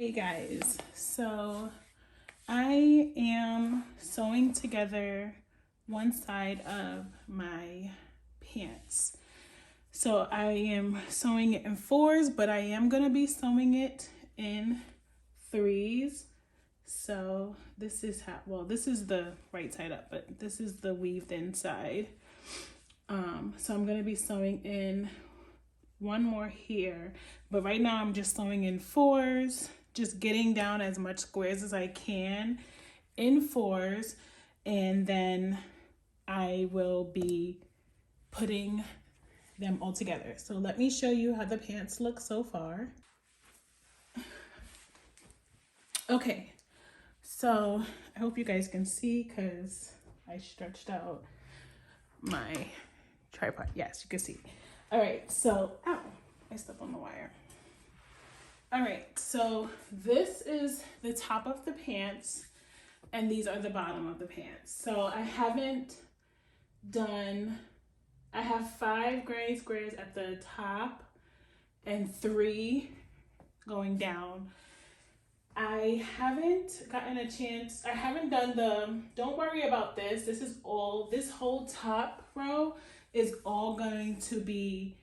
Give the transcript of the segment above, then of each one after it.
Hey guys, so I am sewing together one side of my pants. So I am sewing it in 4s, but I am going to be sewing it in 3s. So this is how, well, this is the right side up, but this is the weaved inside. So I'm going to be sewing in one more here, but right now I'm just sewing in 4s, just getting down as much squares as I can in 4s, and then I will be putting them all together. So let me show you how the pants look so far. Okay, so I hope you guys can see because I stretched out my tripod. Yes, you can see. All right, so, ow, I stepped on the wire. All right, so this is the top of the pants and these are the bottom of the pants. So I have 5 granny squares at the top and 3 going down. I haven't gotten a chance, I haven't done don't worry about this. This whole top row is all going to be,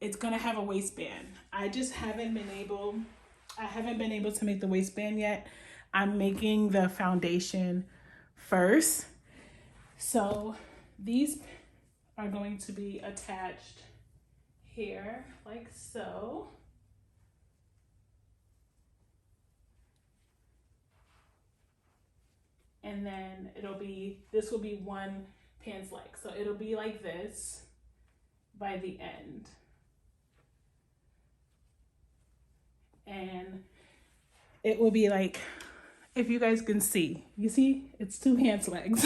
it's gonna have a waistband. I haven't been able to make the waistband yet. I'm making the foundation first. So these are going to be attached here like so. And then this will be one pants leg. So it'll be like this by the end. And it will be like, if you guys can see, you see, it's 2 pants legs.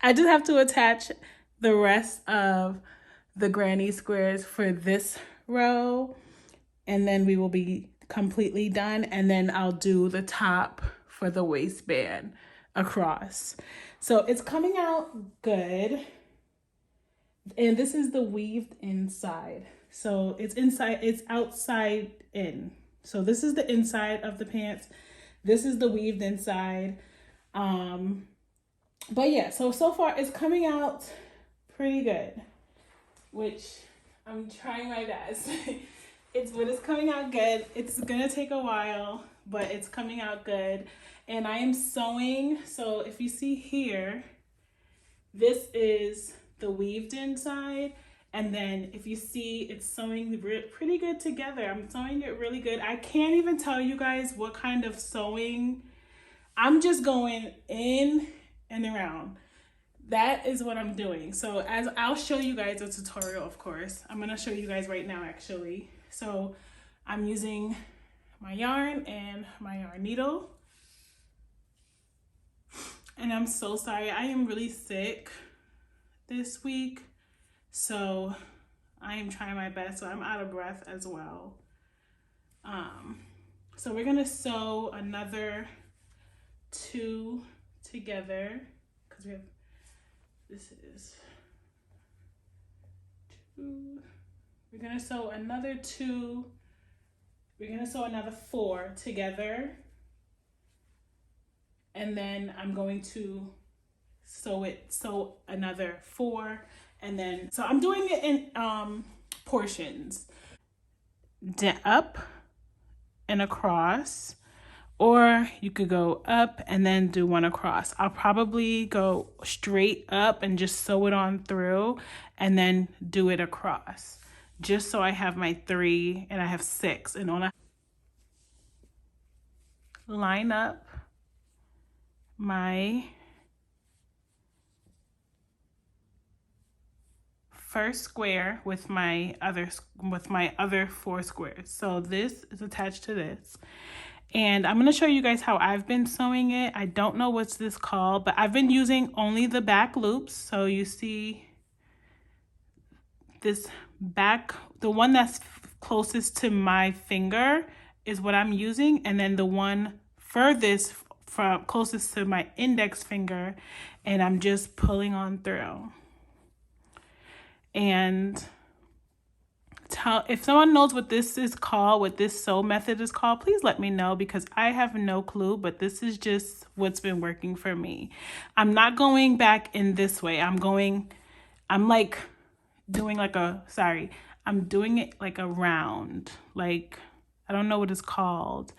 I just have to attach the rest of the granny squares for this row, and then we will be completely done. And then I'll do the top for the waistband across. So it's coming out good. And this is the weaved inside. So it's outside in. So this is the inside of the pants. This is the weaved inside. But yeah, so far it's coming out pretty good, which I'm trying my best. It's coming out good. It's gonna take a while, but it's coming out good. And I am sewing, so if you see here, this is the weaved inside. And then if you see, it's sewing pretty good together. I'm sewing it really good. I can't even tell you guys what kind of sewing. I'm just going in and around. That is what I'm doing. So as I'll show you guys a tutorial, of course. I'm gonna show you guys right now, actually. So I'm using my yarn and my yarn needle. And I'm so sorry, I am really sick this week. So I am trying my best, so I'm out of breath as well. So we're gonna sew another 2 together because this is 2. We're gonna sew another 2. We're gonna sew another 4 together. And then I'm going to sew another 4. And then, so I'm doing it in portions. Up and across, or you could go up and then do 1 across. I'll probably go straight up and just sew it on through and then do it across. Just so I have my 3 and I have 6. And on a line up my first square with my other 4 squares. So this is attached to this. And I'm going to show you guys how I've been sewing it. I don't know what's this called, but I've been using only the back loops. So you see this back, the one that's closest to my finger is what I'm using. And then the one furthest from closest to my index finger, and I'm just pulling on through. And if someone knows what this is called, what this sew method is called, please let me know, because I have no clue, but this is just what's been working for me. I'm not going back in this way. I'm like doing like I'm doing it like a round, like, I don't know what it's called.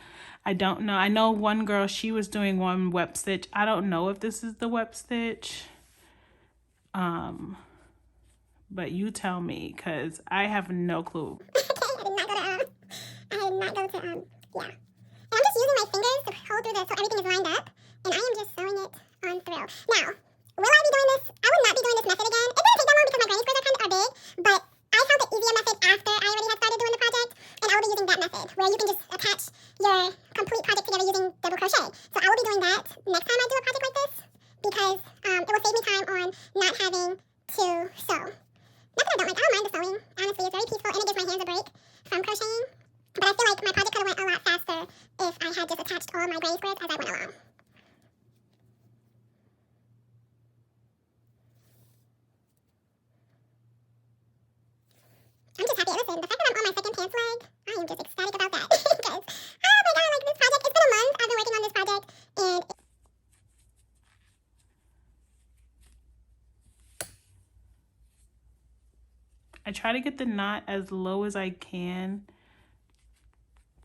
I don't know. I know one girl, she was doing one web stitch. I don't know if this is the web stitch. But you tell me, because I have no clue. I did not go to, yeah. And I'm just using my fingers to hold through this so everything is lined up. And I am just sewing it on through. Now, will I be doing this? I would not be doing this method again. It doesn't take that long because my granny squares are big. But I found the easier method after I already had started doing the project. And I will be using that method, where you can just attach your complete project together using double crochet. So I will be doing that next time I do a project like this, because it will save me time on not having to sew. Not that I don't like. I don't mind the sewing. Honestly, it's very peaceful and it gives my hands a break from crocheting. But I feel like my project could have went a lot faster if I had just attached all my granny squares as I went along. I'm just happy. Listen, the fact that I'm on my second pants leg, I am just ecstatic about that. Because, oh my god, like this project, it's been a month I've been working on this project, and I try to get the knot as low as I can,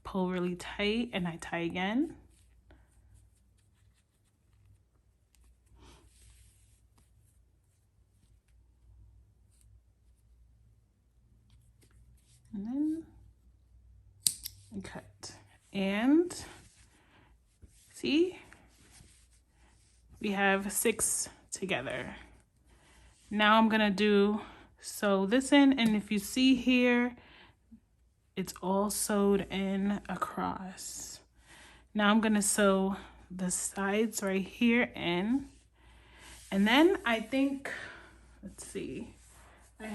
pull really tight, and I tie again. And then I cut. And see, we have 6 together. Now I'm gonna sew this in, and if you see here, it's all sewed in across. Now I'm gonna sew the sides right here in, and then I think, let's see, I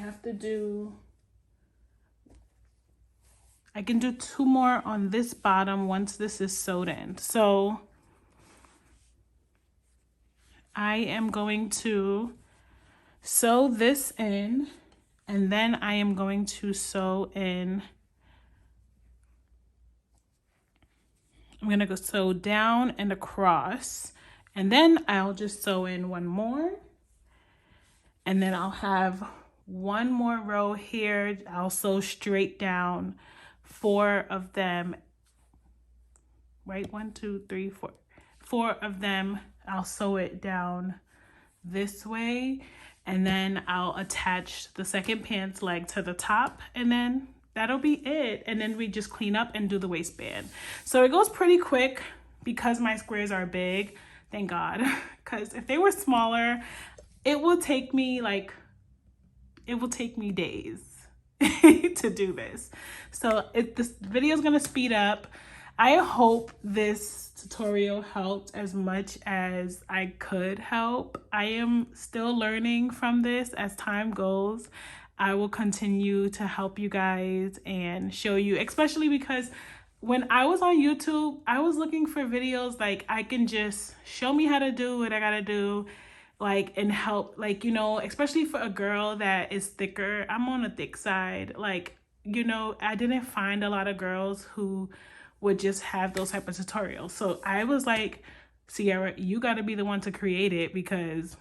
can do 2 more on this bottom once this is sewed in. So I am going to sew this in, and then I am going to sew in, I'm gonna go sew down and across, and then I'll just sew in 1 more, and then I'll have 1 more row here. I'll sew straight down 4 of them, right? 1, 2, 3, 4. 4 of them, I'll sew it down this way, and then I'll attach the second pants leg to the top, and then that'll be it. And then we just clean up and do the waistband. So it goes pretty quick because my squares are big, thank God. Because if they were smaller, it will take me days to do this. So this video is gonna speed up. I hope this tutorial helped as much as I could help. I am still learning from this. As time goes, I will continue to help you guys and show you, especially because when I was on YouTube, I was looking for videos like I can just show me how to do what I gotta do, like, and help, like, you know, especially for a girl that is thicker. I'm on the thick side. Like, you know, I didn't find a lot of girls who would just have those type of tutorials. So I was like, Sierra, you got to be the one to create it, because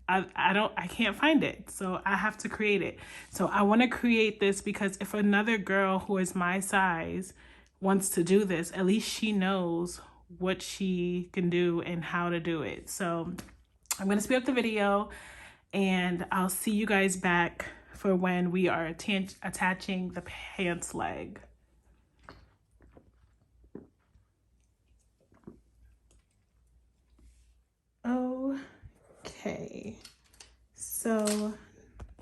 I can't find it. So I have to create it. So I want to create this because if another girl who is my size wants to do this, at least she knows what she can do and how to do it. So I'm going to speed up the video, and I'll see you guys back for when we are attaching the pants leg. Okay, so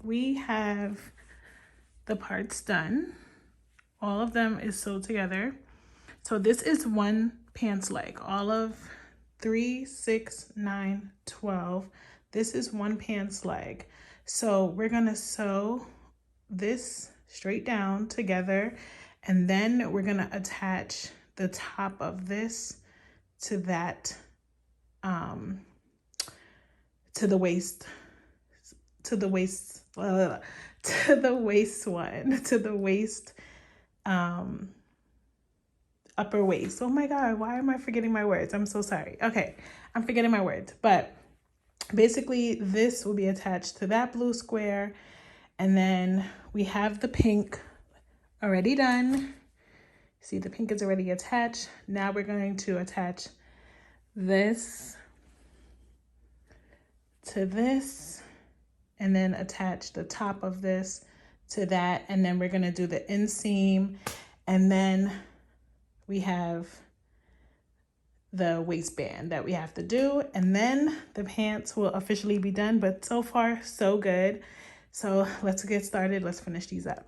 we have the parts done. All of them is sewed together. So this is 1 pants leg, all of 3, 6, 9, 12. This is 1 pants leg. So we're gonna sew this straight down together, and then we're gonna attach the top of this to that, to the waist to the waist one, to the waist, upper waist. Oh my God, why am I forgetting my words? I'm so sorry. Okay, I'm forgetting my words. But basically, this will be attached to that blue square. And then we have the pink already done. See, the pink is already attached. Now we're going to attach this to this, and then attach the top of this to that. And then we're going to do the inseam, and then we have the waistband that we have to do, and then the pants will officially be done. But so far so good. So let's get started. Let's finish these up.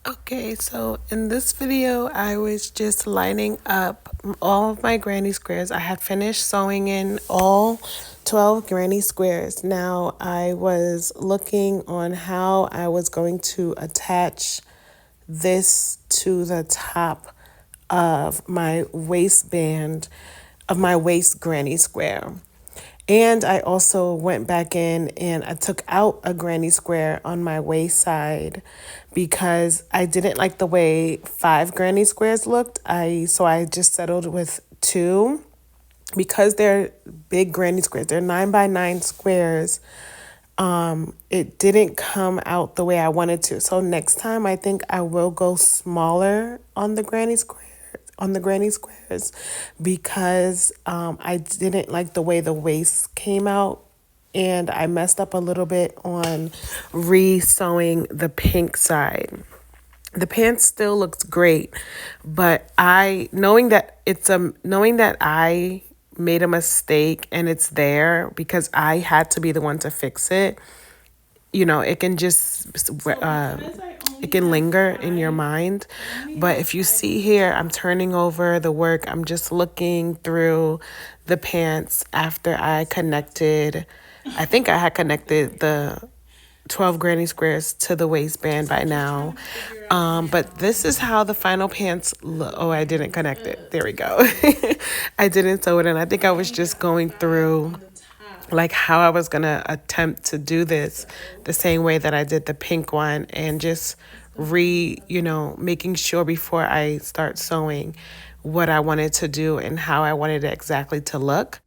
Okay, so in this video, I was just lining up all of my granny squares. I had finished sewing in all 12 granny squares. Now I was looking on how I was going to attach this to the top of my waistband, of my waist granny square. And I also went back in and I took out a granny square on my waist side because I didn't like the way 5 granny squares looked. So I just settled with 2 because they're big granny squares. They're 9x9 squares. It didn't come out the way I wanted to. So next time I think I will go smaller on the granny squares, because I didn't like the way the waist came out, and I messed up a little bit on re-sewing the pink side. The pants still looks great, but knowing that I made a mistake and it's there because I had to be the one to fix it. It can just it can linger in your mind. But if you see here, I'm turning over the work. I'm just looking through the pants after I connected. I think I had connected the 12 granny squares to the waistband by now. But this is how the final pants look. Oh, I didn't connect it. There we go. I didn't sew it in. I think I was just going through like how I was going to attempt to do this the same way that I did the pink one, and just making sure before I start sewing what I wanted to do and how I wanted it exactly to look.